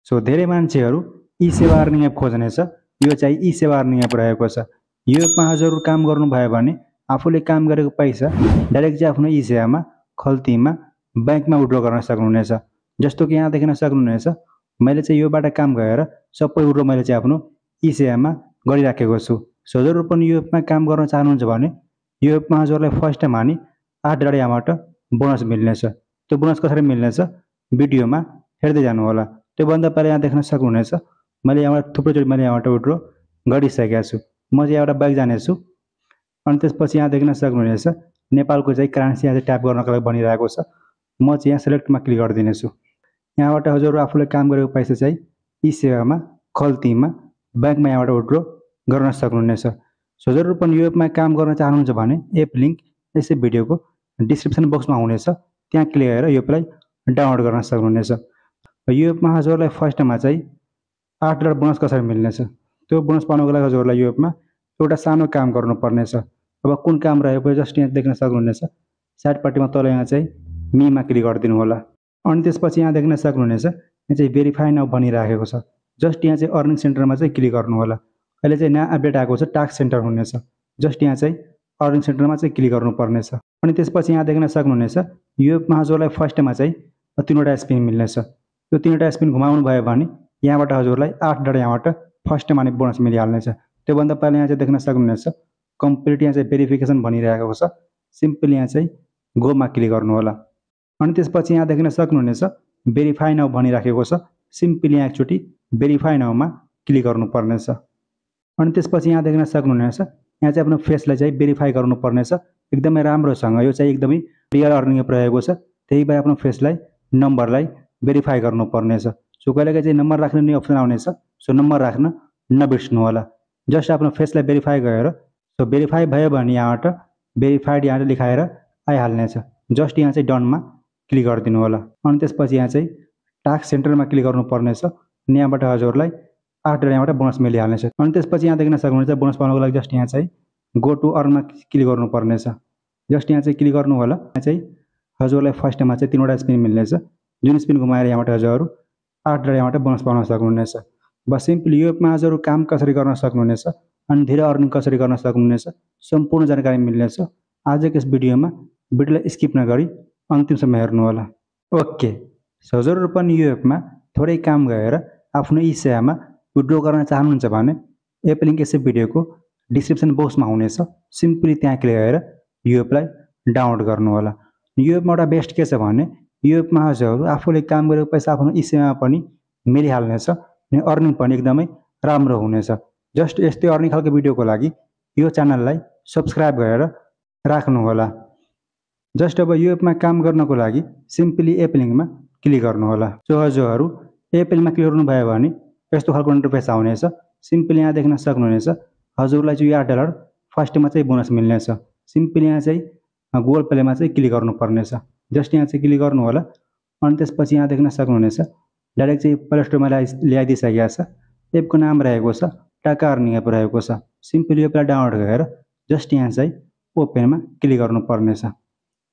So धेरै मान्छेहरू ई सेवा अर्निङ एप खोज्नेछ। यो चाहिँ ई सेवा अर्निङ एप रहेको छ। यो एपमा हजुरहरू काम गर्नुभयो भने आफूले काम गरेको पैसा डाइरेक्ट चाहिँ आफ्नो ई सेवामा खल्तीमा ब्याङ्कमा विड्रो गर्न सक्नुहुनेछ। जस्तो कि यहाँ देख्न सक्नुहुनेछ मैले चाहिँ योबाट काम गरेर सबै विड्रो मैले चाहिँ आफ्नो ई सेवामा गरिराखेको छु। सो हजुरहरू पनि यो एपमा काम गर्न चाहनुहुन्छ भने यो एपमा हजुरहरूलाई फर्स्ट टाइम हानि $8 यहाँबाट बोनस मिल्नेछ। त्यो बोनस कसरी मिल्नेछ भिडियोमा हेर्दै जानु होला। त्योभन्दा पहिला यहाँ देख्न सक्नुहुनेछ मैले यहाँबाट थुप्रैचोटि मैले यहाँबाट विड्रो गरिसकेको छु। म चाहिँ यहाँबाट ब्याक जानेछु अनि त्यसपछि यहाँ देख्न सक्नुहुनेछ नेपालको चाहिँ करेन्सी यहाँ चाहिँ ट्याप गर्नको लागि भनिरहेको छ। म चाहिँ यहाँ सेलेक्टमा क्लिक गरिदिनेछु। यहाँबाट हजुरहरू आफूले काम गरेको पैसा चाहिँ ई सेवामा खल्तीमा ब्याङ्कमा यहाँबाट विड्रो गर्न सक्नुहुनेछ। सो हजुरहरू पनि यो एपमा काम गर्न चाहनुहुन्छ भने एप लिङ्क यसै भिडियोको डिस्क्रिप्सन बक्समा हुनेछ, त्यहाँ क्लिक गरेर यो एपलाई डाउनलोड गर्न सक्नुहुनेछ। यो एपमा हजुरहरूलाई फर्स्टमा चाहिँ $8 बोनस कसरी मिल्नेछ त्यो बोनस पाउनको लागि हजुरहरूलाई यो एपमा एउटा सानो काम गर्नुपर्नेछ। अब कुन काम रहेको जस्ट यहाँ देख्न सक्नुहुनेछ साइडपट्टिमा तल यहाँ चाहिँ मीमा क्लिक गरिदिनु होला। अनि त्यसपछि यहाँ देख्न सक्नुहुनेछ यहाँ चाहिँ भेरिफाई नाउ भनिराखेको छ। जस्ट यहाँ चाहिँ अर्निङ सेन्टरमा चाहिँ क्लिक गर्नु होला। अहिले चाहिँ नयाँ अपडेट आएको छ टास्क सेन्टर हुनेछ। जस्ट यहाँ चाहिँ अर्निङ सेन्टरमा चाहिँ क्लिक गर्नुपर्नेछ। अनि त्यसपछि यहाँ देख्न सक्नुहुनेछ यो एपमा हजुरलाई फर्स्टमा चाहिँ 3वटा स्पिन मिल्नेछ। यो 3वटा स्पिन घुमाउनु भयो भने यहाँबाट हजुरलाई $8 यहाँबाट फर्स्टमा नै बोनस मिलिहाल्नेछ। त्योभन्दा पहिला यहाँ चाहिँ देख्न सक्नुहुनेछ कम्प्लिट यहाँ चाहिँ भेरिफिकेसन भनिरहेको छ। सिम्पली यहाँ चाहिँ गोमा क्लिक गर्नु होला। अनि त्यसपछि यहाँ देख्न सक्नुहुनेछ भेरिफाई नाउ भनिराखेको छ। सिम्पली यहाँ एकचोटि भेरिफाई नाउमा क्लिक गर्नुपर्नेछ। अनि त्यसपछि यहाँ देख्न सक्नुहुनेछ यहाँ चाहिँ आफ्नो फेसलाई चाहिँ भेरिफाई गर्नुपर्नेछ एकदमै राम्रोसँग। यो चाहिँ एकदमै रियल अर्निङ एप रहेको छ, त्यही भएर आफ्नो फेसलाई नम्बरलाई भेरिफाई गर्नुपर्नेछ। सो कहिलेकाहीँ चाहिँ नम्बर राख्ने नि अप्सन आउनेछ, सो नम्बर राख्न नबिर्सनु होला। जस्ट आफ्नो फेसलाई भेरिफाई गरेर सो भेरिफाई भयो भने यहाँबाट भेरिफाइड यहाँ लेखाएर आइहाल्नेछ। जस्ट यहाँ चाहिँ डनमा क्लिक गरिदिनु होला। अनि त्यसपछि यहाँ चाहिँ टास्क सेन्टरमा क्लिक गर्नुपर्नेछ। यहाँबाट हजुरलाई $8 यहाँबाट बोनस मिलिहाल्नेछ। अनि त्यसपछि यहाँ देख्न सक्नुहुन्छ बोनस पाउनको लागि जस्ट यहाँ चाहिँ गो टु अर्नमा क्लिक गर्नुपर्नेछ। जस्ट यहाँ चाहिँ क्लिक गर्नु होला। यहाँ चाहिँ हजुरलाई फर्स्टमा चाहिँ 3वटा स्पिन मिल्नेछ। जुन स्पिन घुमाएर यहाँबाट हजुरहरू $8 यहाँबाट बोनस पाउन सक्नुहुनेछ। बस सिम्पली यो एपमा हजुरहरू काम कसरी गर्न सक्नुहुनेछ अनि धेरै अर्निङ कसरी गर्न सक्नुहुनेछ सम्पूर्ण जानकारी मिल्नेछ। आजको यस भिडियोमा भिडियोलाई स्किप नगरी अन्तिमसम्म हेर्नु होला। ओके, सो हजुरहरू पनि यो एपमा थोरै काम गरेर आफ्नो ई सेवामा विड्रो गर्न चाहनुहुन्छ भने एप लिङ्क यसै भिडियोको डिस्क्रिप्सन बक्समा हुनेछ। सिम्पली त्यहाँ क्लिक गरेर यो एपलाई डाउनलोड गर्नु होला। यो एपमा एउटा बेस्ट के छ भने यो एपमा हजुरहरू आफूले काम गरेको पैसा आफ्नो ई सेवामा पनि मिलिहाल्नेछ अनि अर्निङ पनि एकदमै राम्रो हुनेछ। जस्ट यस्तै अर्निङ खालको भिडियोको लागि यो च्यानललाई सब्सक्राइब गरेर राख्नु होला। जस्ट अब यो एपमा काम गर्नको लागि सिम्पली एप लिङ्कमा क्लिक गर्नु होला। सो हजुरहरू एप लिङ्कमा क्लिक गर्नुभयो भने यस्तो खालको इन्टरफेस आउनेछ। सिम्पली यहाँ देख्न सक्नुहुनेछ हजुरलाई चाहिँ $8 फर्स्टमा चाहिँ बोनस मिल्नेछ। सिम्पली यहाँ चाहिँ गुगल पेमा चाहिँ क्लिक गर्नुपर्नेछ। जस्ट यहाँ चाहिँ क्लिक गर्नु होला। अनि त्यसपछि यहाँ देख्न सक्नुहुनेछ डाइरेक्ट चाहिँ प्ले स्टोरमा ल्याइदिइसकेको छ। एपको नाम रहेको छ टाका अर्निङ एप रहेको छ। सिम्पली एपलाई डाउनलोड गरेर जस्ट यहाँ चाहिँ ओपनमा क्लिक गर्नुपर्नेछ।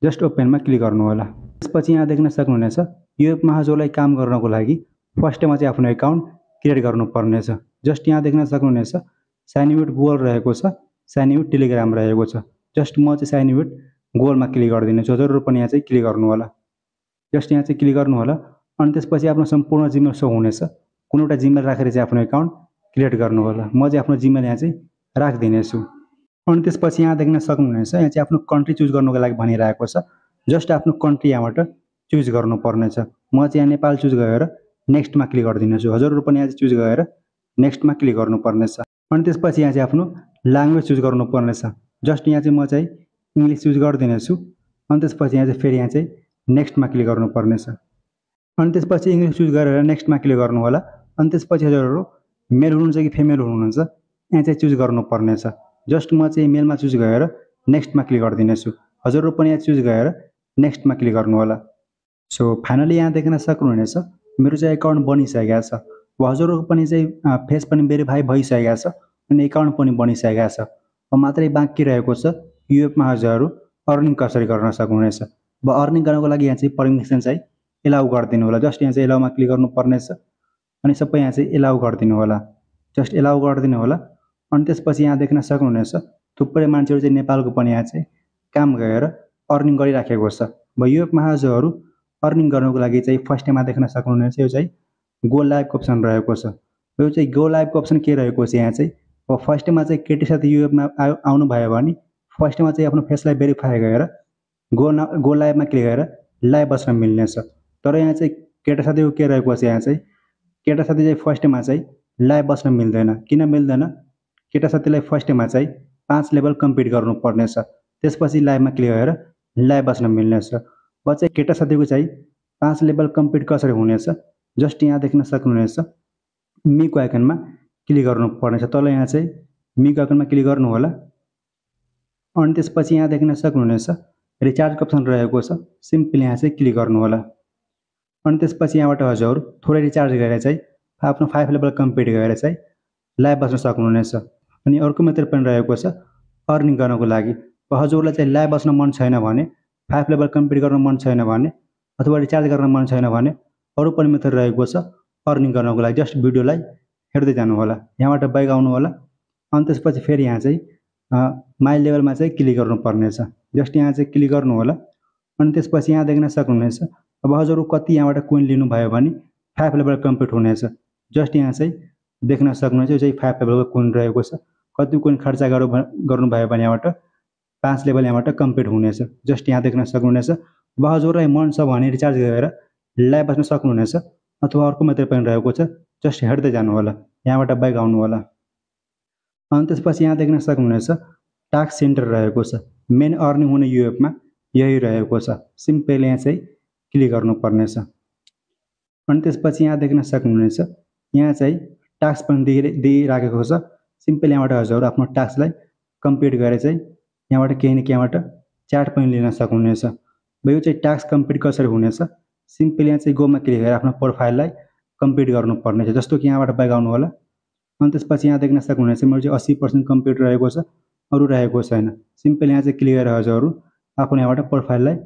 जस्ट ओपनमा क्लिक गर्नु होला। त्यसपछि यहाँ देख्न सक्नुहुनेछ यो एपमा हजुरलाई काम गर्नको लागि फर्स्टमा चाहिँ आफ्नो एकाउन्ट क्रिएट गर्नुपर्नेछ। जस्ट यहाँ देख्न सक्नुहुनेछ साइन इन विथ गुगल रहेको छ, साइन इन विथ टेलिग्राम रहेको छ। जस्ट म चाहिँ साइन इन विथ गुगलमा क्लिक गरिदिनेछु। हजुरहरू पनि यहाँ चाहिँ क्लिक गर्नु होला। जस्ट यहाँ चाहिँ क्लिक गर्नु होला। अनि त्यसपछि आफ्नो सम्पूर्ण जिमेल सो हुनेछ। कुनै एउटा जिमेल राखेर चाहिँ आफ्नो एकाउन्ट क्रिएट गर्नु होला। म चाहिँ आफ्नो जिमेल यहाँ चाहिँ राखिदिनेछु। अनि त्यसपछि यहाँ देख्न सक्नुहुनेछ यहाँ चाहिँ आफ्नो कन्ट्री चुज गर्नुको लागि भनिरहेको छ। जस्ट आफ्नो कन्ट्री यहाँबाट चुज गर्नुपर्नेछ। म चाहिँ यहाँ नेपाल चुज गरेर नेक्स्टमा क्लिक गरिदिनेछु। हजुरहरू पनि यहाँ चाहिँ चुज गरेर नेक्स्टमा क्लिक गर्नुपर्नेछ। अनि त्यसपछि यहाँ चाहिँ आफ्नो ल्याङ्ग्वेज चुज गर्नुपर्नेछ। जस्ट यहाँ चाहिँ म चाहिँ इङ्ग्लिस चुज गरिदिनेछु। अनि त्यसपछि यहाँ चाहिँ फेरि यहाँ चाहिँ नेक्स्टमा क्लिक गर्नुपर्नेछ। अनि त्यसपछि इङ्ग्लिस चुज गरेर नेक्स्टमा क्लिक गर्नु होला। अनि त्यसपछि हजुरहरू मेल हुनुहुन्छ कि फिमेल हुनुहुन्छ यहाँ चाहिँ चुज गर्नुपर्नेछ। जस्ट म चाहिँ मेलमा चुज गरेर नेक्स्टमा क्लिक गरिदिनेछु। हजुरहरू पनि यहाँ चुज गरेर नेक्स्टमा क्लिक गर्नु होला। सो फाइनली यहाँ देख्न सक्नुहुनेछ मेरो चाहिँ एकाउन्ट बनिसकेको छ। हजुरहरूको पनि चाहिँ फेस पनि भेरिफाई भइसकेको छ अनि एकाउन्ट पनि बनिसकेको छ। अब मात्रै बाँकी रहेको छ यो एपमा हजुरहरू अर्निङ कसरी गर्न सक्नुहुनेछ। अब अर्निङ गर्नको लागि यहाँ चाहिँ पर्मिसन चाहिँ एलाउ गरिदिनु होला। जस्ट यहाँ चाहिँ एलाउमा क्लिक गर्नुपर्नेछ। अनि सबै यहाँ चाहिँ एलाउ गरिदिनु होला, जस्ट एलाउ गरिदिनु होला। अनि त्यसपछि यहाँ देख्न सक्नुहुनेछ थुप्रै मान्छेहरू चाहिँ नेपालको पनि यहाँ चाहिँ काम गरेर अर्निङ गरिराखेको छ। अब यो महाजहरू अर्निङ गर्नको लागि चाहिँ फर्स्टमा देख्न सक्नुहुनेछ यो चाहिँ गो लाइभको अप्सन रहेको छ। यो चाहिँ गो लाइभको अप्सन के रहेको छ यहाँ चाहिँ अब फर्स्टमा चाहिँ केटी साथी यो एपमा आउनुभयो भने फर्स्टमा चाहिँ आफ्नो फेसलाई भेरिफाई गरेर गो लाइभमा क्लिक गरेर लाइभ बस्न मिल्नेछ। तर यहाँ चाहिँ केटा साथीको के रहेको छ यहाँ चाहिँ केटा साथी चाहिँ फर्स्टमा चाहिँ लाइभ बस्न मिल्दैन। किन मिल्दैन? केटा साथीलाई फर्स्टमा चाहिँ 5 लेभल कम्प्लिट गर्नुपर्नेछ, त्यसपछि लाइभमा क्लिक गरेर लाइभ बस्न मिल्नेछ। अब चाहिँ केटा साथीको चाहिँ 5 लेभल कम्प्लिट कसरी हुनेछ जस्ट यहाँ देख्न सक्नुहुनेछ मीको आइकनमा क्लिक गर्नुपर्नेछ। तल यहाँ चाहिँ मीको आइकनमा क्लिक गर्नु होला। अनि त्यसपछि यहाँ देख्न सक्नुहुनेछ रिचार्जको अप्सन रहेको छ, सिम्पली यहाँ चाहिँ क्लिक गर्नु होला। अनि त्यसपछि यहाँबाट हजुर थोरै रिचार्ज गरेर चाहिँ आफ्नो 5 लेभल कम्प्लिट गरेर चाहिँ लाइभ बस्न सक्नुहुनेछ। अनि अर्को मेथड पनि रहेको छ अर्निङ गर्नको लागि। हजुरलाई चाहिँ लाइभ बस्न मन छैन भने 5 लेभल कम्प्लिट गर्न मन छैन भने अथवा रिचार्ज गर्न मन छैन भने अरू पनि मेथड रहेको छ अर्निङ गर्नको लागि। जस्ट भिडियोलाई हेर्दै जानु होला, यहाँबाट बैक आउनु होला। अनि त्यसपछि फेरि यहाँ चाहिँ माई लेभलमा चाहिँ क्लिक गर्नुपर्नेछ, जस्ट यहाँ चाहिँ क्लिक गर्नु होला। अनि त्यसपछि यहाँ देख्न सक्नुहुनेछ अब हजुर कति यहाँबाट कोइन लिनुभयो भने 5 लेभल कम्प्लिट हुनेछ। जस्ट यहाँ चाहिँ देख्न सक्नुहुनेछ यो चाहिँ 5 लेभलको कोइन रहेको छ। कति कोइन खर्च गर्नुभयो भने यहाँबाट 5 लेभल यहाँबाट कम्प्लिट हुनेछ। जस्ट यहाँ देख्न सक्नुहुनेछ। अब हजुरलाई मन छ भने रिचार्ज गरेर लाइभ बस्न सक्नुहुनेछ अथवा अर्को मेथड पनि रहेको छ, जस्ट हेर्दै जानु होला, यहाँबाट बैक आउनु होला। अनि त्यसपछि यहाँ देख्न सक्नुहुनेछ टास्क सेन्टर रहेको छ। मेन अर्निङ हुने यो एपमा यही रहेको छ, सिम्पली यहाँ चाहिँ क्लिक गर्नुपर्नेछ। अनि त्यसपछि यहाँ देख्न सक्नुहुनेछ यहाँ चाहिँ टास्क पनि दिइराखेको छ। सिम्पली यहाँबाट हजुर आफ्नो टास्कलाई कम्प्लिट गरेर चाहिँ यहाँबाट केही न केहीबाट च्याट पनि लिन सक्नुहुनेछ। यो चाहिँ टास्क कम्प्लिट कसरी हुनेछ सिम्पली यहाँ चाहिँ गोमा क्लिक गरेर आफ्नो प्रोफाइललाई कम्प्लिट गर्नुपर्नेछ। जस्तो कि यहाँबाट बैक आउनु होला। अनि त्यसपछि यहाँ देख्न सक्नुहुनेछ मेरो चाहिँ 80% कम्प्लिट रहेको छ, अरू रहेको छैन। सिम्पली यहाँ चाहिँ क्लिक गरेर हजुर आफ्नो यहाँबाट प्रोफाइललाई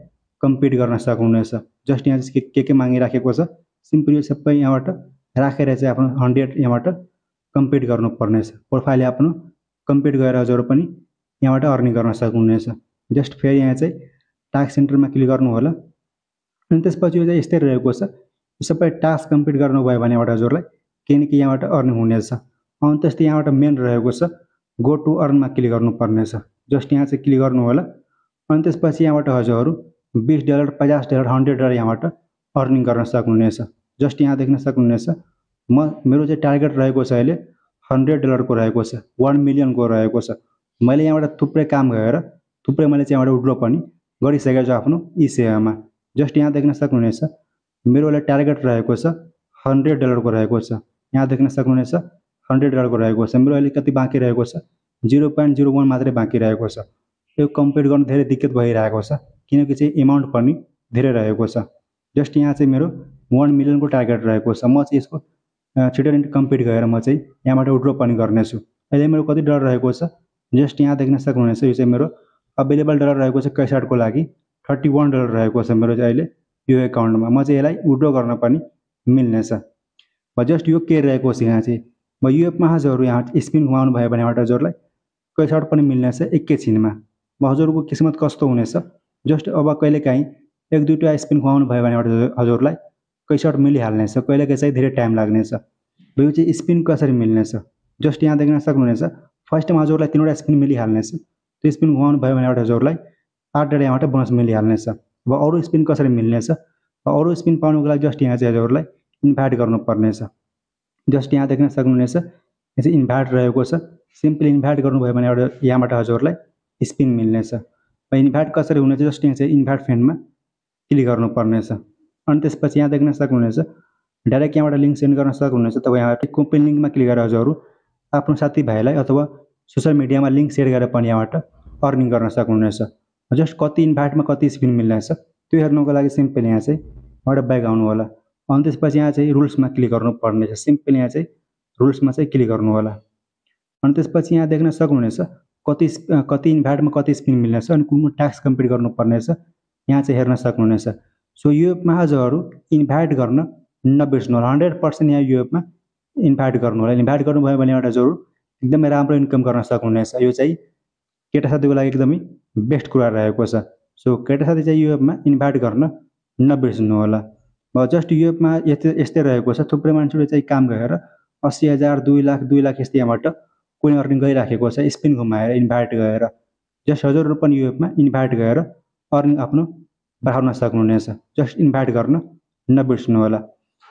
कम्प्लिट गर्न सक्नुहुनेछ। जस्ट यहाँ चाहिँ के मागिराखेको छ सिम्पली सबै यहाँबाट राखेर चाहिँ आफ्नो 100 यहाँबाट कम्प्लिट गर्नुपर्नेछ। प्रोफाइल आफ्नो कम्प्लिट गरेर हजुर पनि यहाँबाट अर्निङ गर्न सक्नुहुनेछ। जस्ट फेरि यहाँ चाहिँ टास्क सेन्टरमा क्लिक गर्नु होला। अनि त्यसपछि यो चाहिँ यस्तै रहेको छ। यो सबै टास्क कम्प्लिट गर्नुभयो भने यहाँबाट हजुरलाई केही न केही यहाँबाट अर्निङ हुनेछ। अनि त्यस्तै यहाँबाट मेन रहेको छ गो टु अर्नमा क्लिक गर्नुपर्नेछ। जस्ट यहाँ चाहिँ क्लिक गर्नु होला। अनि त्यसपछि यहाँबाट हजुर $20, $50, $100 यहाँबाट अर्निङ गर्न सक्नुहुनेछ। जस्ट यहाँ देख्न सक्नुहुनेछ मेरो चाहिँ टार्गेट रहेको छ अहिले $100 को रहेको छ, 1 मिलियन को रहेको छ। मैले यहाँबाट थुप्रै काम गरेर थुप्रै मैले चाहिँ यहाँबाट विड्रो पनि गरिसकेको छु आफ्नो ई सेवामा। जस्ट यहाँ देख्न सक्नुहुनेछ मेरो अहिले टार्गेट रहेको छ $100 को रहेको छ। यहाँ देख्न सक्नुहुनेछ $100 को रहेको छ। मेरो अहिले कति बाँकी रहेको छ 0.01 मात्रै बाँकी रहेको छ। यो कम्प्लिट गर्न धेरै दिक्कत भइरहेको छ किनकि चाहिँ एमाउन्ट पनि धेरै रहेको छ। जस्ट यहाँ चाहिँ मेरो 1 मिलियन को टार्गेट रहेको छ। म चाहिँ यसको छिटो कम्प्लिट गरेर म चाहिँ यहाँबाट विड्रो पनि गर्नेछु। अहिले मेरो कति डलर रहेको छ जस्ट यहाँ देख्न सक्नुहुनेछ यो चाहिँ मेरो अवेलेबल डलर रहेको छ 61 को लागि $31 रहेको छ मेरो चाहिँ अहिले यो एकाउन्टमा। म चाहिँ यसलाई विड्रो गर्न पनि मिल्नेछ। जस्ट यो के रहेको छ यहाँ चाहिँ यो एपमा हजुरहरू यहाँ स्पिन घुमाउनु भयो भने यहाँबाट हजुरलाई 61 पनि मिल्नेछ एकैछिनमा। हजुरको किस्मत कस्तो हुनेछ जस्ट अब कहिलेकाहीँ 1-2टा स्पिन घुमाउनु भयो भने हजुरलाई 61 मिलिहाल्नेछ, कहिलेकाहीँ चाहिँ धेरै टाइम लाग्नेछ। यो चाहिँ स्पिन कसरी मिल्नेछ जस्ट यहाँ देख्न सक्नुहुनेछ फर्स्टमा हजुरलाई 3वटा स्पिन मिलिहाल्नेछ। त्यो स्पिन घुमाउनु भयो भने हजुरलाई $8 यहाँबाट बोनस मिलिहाल्नेछ। अब अरू स्पिन कसरी मिल्नेछ अरू स्पिन पाउनुको लागि जस्ट यहाँ चाहिँ हजुरलाई इन्भाइट गर्नुपर्नेछ। जस्ट यहाँ देख्न सक्नुहुनेछ यहाँ चाहिँ इन्भाइट रहेको छ। सिम्पली इन्भाइट गर्नुभयो भने यहाँबाट हजुरलाई स्पिन मिल्नेछ। इन्भाइट कसरी हुनेछ जस्ट यहाँ चाहिँ इन्भाइट फ्रेन्डमा क्लिक गर्नुपर्नेछ। अनि त्यसपछि यहाँ देख्न सक्नुहुनेछ डाइरेक्ट यहाँबाट लिङ्क सेन्ड गर्न सक्नुहुनेछ। तपाईँ यहाँ कम्पनी लिङ्कमा क्लिक गरेर हजुरहरू आफ्नो साथीभाइलाई अथवा सोसियल मिडियामा लिङ्क सेयर गरेर पनि यहाँबाट अर्निङ गर्न सक्नुहुनेछ। जस्ट कति इन्भाइटमा कति स्पिन मिल्नेछ त्यो हेर्नुको लागि सिम्पली यहाँ चाहिँ यहाँबाट ब्याक आउनु होला। अनि त्यसपछि यहाँ चाहिँ रुल्समा क्लिक गर्नुपर्नेछ। सिम्पली यहाँ चाहिँ रुल्समा चाहिँ क्लिक गर्नु होला। अनि त्यसपछि यहाँ देख्न सक्नुहुनेछ कति इन्भाइटमा कति स्पिन मिल्नेछ अनि कुन टास्क कम्प्लिट गर्नुपर्नेछ यहाँ चाहिँ हेर्न सक्नुहुनेछ। सो यो एपमा हजुरहरू इन्भाइट गर्न नबिर्सनु होला। 100% यहाँ यो एपमा इन्भाइट गर्नु होला। इन्भाइट गर्नुभयो भने एउटा जरुर एकदमै राम्रो इन्कम गर्न सक्नुहुनेछ। यो चाहिँ केटा साथीको लागि एकदमै बेस्ट कुरा रहेको छ। सो केटा साथी चाहिँ यो एपमा इन्भाइट गर्न नबिर्सनु होला। जस्ट यो एपमा यस्तै रहेको छ। थुप्रै मान्छेले चाहिँ काम गरेर 80,000 2 लाख 2 लाख यस्तै यहाँबाट कोइन अर्निङ गरिराखेको छ स्पिन घुमाएर इन्भाइट गरेर। जस्ट हजुरहरू पनि यो एपमा इन्भाइट गरेर अर्निङ आफ्नो बढाउन सक्नुहुनेछ। जस्ट इन्भाइट गर्न नबिर्सनु होला।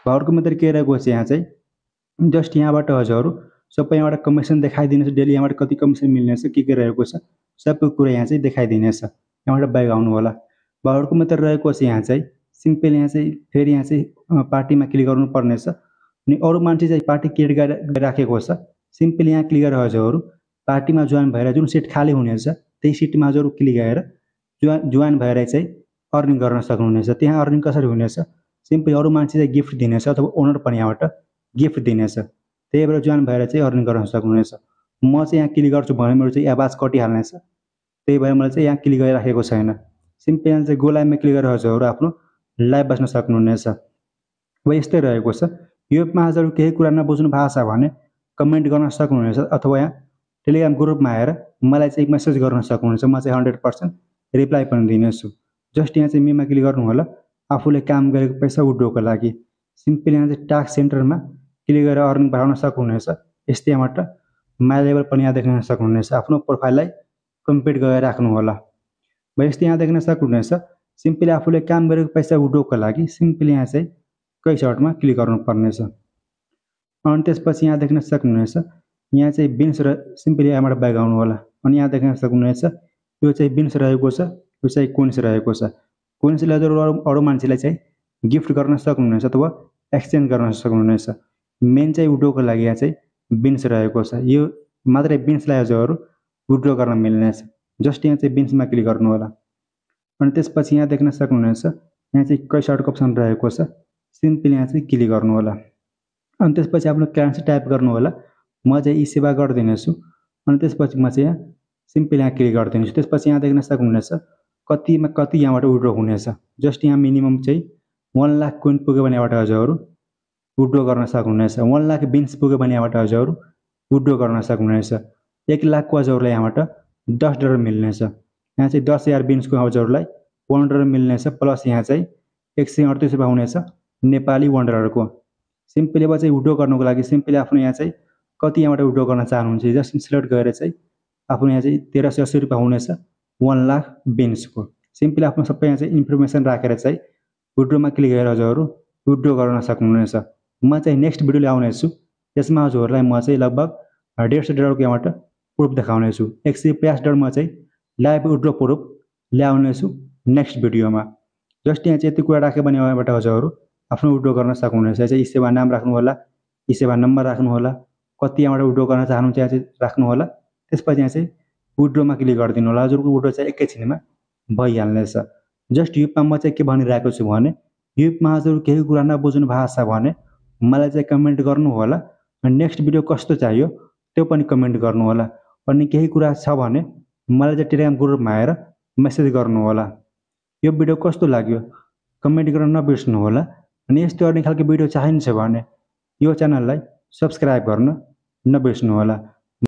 अर्को मात्रै के रहेको छ यहाँ चाहिँ जस्ट यहाँबाट हजुरहरू सबै यहाँबाट कमिसन देखाइदिनेछ। डेली यहाँबाट कति कमिसन मिल्नेछ के रहेको छ सबै कुरा यहाँ चाहिँ देखाइदिनेछ। यहाँबाट ब्याक आउनु होला। अर्को मात्रै रहेको छ यहाँ चाहिँ सिम्पल यहाँ चाहिँ फेरि यहाँ चाहिँ पार्टीमा क्लिक गर्नु पर्नेछ। अनि अरू मान्छे चाहिँ पार्टी क्रिएट गरिराखेको छ। सिम्पल यहाँ क्लिक गरेर हजुरहरू पार्टीमा जोइन भएर जुन सिट खाली हुनेछ त्यही सिटमा हजुरहरू क्लिक गरेर जोइन भएर चाहिँ अर्निङ गर्न सक्नुहुनेछ। त्यहाँ अर्निङ कसरी हुनेछ सिम्पली अरू मान्छे चाहिँ गिफ्ट दिनेछ अथवा ओनर पनि यहाँबाट गिफ्ट दिनेछ। त्यही भएर जोइन भएर चाहिँ अर्निङ गर्न सक्नुहुनेछ। म चाहिँ यहाँ क्लिक गर्छु भने मेरो चाहिँ आवाज कटिहाल्नेछ। त्यही भएर मैले चाहिँ यहाँ क्लिक गरिराखेको छैन। सिम्पली यहाँ चाहिँ गो लाइभमा क्लिक गरेर हजुरहरू आफ्नो लाइभ बस्न सक्नुहुनेछ। अब यस्तै रहेको छ। यो एपमा हजुरहरू केही कुरा नबुझ्नु भएको छ भने कमेन्ट गर्न सक्नुहुनेछ अथवा यहाँ टेलिग्राम ग्रुपमा आएर मलाई चाहिँ मेसेज गर्न सक्नुहुनेछ। म चाहिँ 100% रिप्लाई पनि दिनेछु। जस्ट यहाँ चाहिँ मेमा क्लिक गर्नु होला आफूले काम गरेको पैसा विड्रोको लागि। सिम्पली यहाँ चाहिँ टास्क सेन्टरमा क्लिक गरेर अर्निङ बढाउन सक्नुहुनेछ। यस्तै यहाँबाट माई लेभल पनि यहाँ देख्न सक्नुहुनेछ। आफ्नो प्रोफाइललाई कम्प्लिट गरेर राख्नु होला। यस्तै यहाँ देख्न सक्नुहुनेछ सिम्पली आफूले काम गरेको पैसा विड्रोको लागि सिम्पली यहाँ चाहिँ कै सर्टमा क्लिक गर्नुपर्नेछ। अनि त्यसपछि यहाँ देख्न सक्नुहुनेछ यहाँ चाहिँ बिन्स र सिम्पली यहाँबाट ब्याक आउनु होला। अनि यहाँ देख्न सक्नुहुनेछ यो चाहिँ बिन्स रहेको छ, यो चाहिँ कोइन्स रहेको छ। कोइन्सले अरू मान्छेलाई चाहिँ गिफ्ट गर्न सक्नुहुनेछ अथवा एक्सचेन्ज गर्न सक्नुहुनेछ। मेन चाहिँ विड्रोको लागि यहाँ चाहिँ बिन्स रहेको छ। यो मात्रै बिन्सलाई हजुरहरू विड्रो गर्न मिल्नेछ। जस्ट यहाँ चाहिँ बिन्समा क्लिक गर्नु होला। अनि त्यसपछि यहाँ देख्न सक्नुहुनेछ यहाँ चाहिँ कै सर्टको अप्सन रहेको छ। सिम्पली यहाँ चाहिँ क्लिक गर्नु होला। अनि त्यसपछि आफ्नो करेन्सी टाइप गर्नु होला। म चाहिँ ई सेवा गरिदिनेछु। अनि त्यसपछि म चाहिँ यहाँ सिम्पली यहाँ क्लिक गरिदिनेछु। त्यसपछि यहाँ देख्न सक्नुहुनेछ कतिमा कति यहाँबाट विड्रो हुनेछ। जस्ट यहाँ मिनिमम चाहिँ 1 लाख कोइन पुग्यो भने यहाँबाट हजुरहरू विड्रो गर्न सक्नुहुनेछ। 1 लाख बिन्स पुग्यो भने यहाँबाट हजुरहरू विड्रो गर्न सक्नुहुनेछ। 1 लाखको हजुरहरूलाई यहाँबाट $10 मिल्नेछ। यहाँ चाहिँ 10,000 बिन्सको हजुरहरूलाई $1 मिल्नेछ। प्लस यहाँ चाहिँ 138 रुपियाँ हुनेछ नेपाली $1को। सिम्पली अब चाहिँ विड्रो गर्नुको लागि सिम्पली आफ्नो यहाँ चाहिँ कति यहाँबाट विड्रो गर्न चाहनुहुन्छ जस्ट सिलेक्ट गरेर चाहिँ आफ्नो यहाँ चाहिँ 1380 रुपियाँ हुनेछ 1 लाख बिन्सको। सिम्पली आफ्नो सबै यहाँ चाहिँ इन्फर्मेसन राखेर चाहिँ विड्रोमा क्लिक गरेर हजुरहरू विड्रो गर्न सक्नुहुनेछ। म चाहिँ नेक्स्ट भिडियो ल्याउनेछु। त्यसमा हजुरहरूलाई म चाहिँ लगभग $150 यहाँबाट प्रुफ देखाउनेछु। $150 म चाहिँ लाइभ विड्रो प्रुफ ल्याउनेछु नेक्स्ट भिडियोमा। जस्ट यहाँ चाहिँ यति कुरा राख्यो भने यहाँबाट हजुरहरू आफ्नो विड्रो गर्न सक्नुहुनेछ। चाहिँ ई सेवा नाम राख्नु होला, ई सेवा नम्बर राख्नु होला, कति यहाँबाट विड्रो गर्न चाहनुहुन्छ यहाँ चाहिँ राख्नु होला। त्यसपछि यहाँ चाहिँ विड्रोमा क्लिक गरिदिनु होला। हजुरको विड्रो चाहिँ एकैछिनमा भइहाल्नेछ। जस्ट यो एपमा म चाहिँ के भनिरहेको छु भने यो एपमा हजुर केही कुरा नबुझ्नु भएको छ भने मलाई चाहिँ कमेन्ट गर्नु होला। नेक्स्ट भिडियो कस्तो चाहियो त्यो पनि कमेन्ट गर्नु होला। अनि केही कुरा छ भने मलाई चाहिँ टेलिग्राम ग्रुपमा आएर मेसेज गर्नु होला। यो भिडियो कस्तो लाग्यो कमेन्ट गर्न नबिर्सनु होला। अनि यस्तो अर्ने खालको भिडियो चाहिन्छ भने यो च्यानललाई सब्स्क्राइब गर्न नबिर्सनु होला।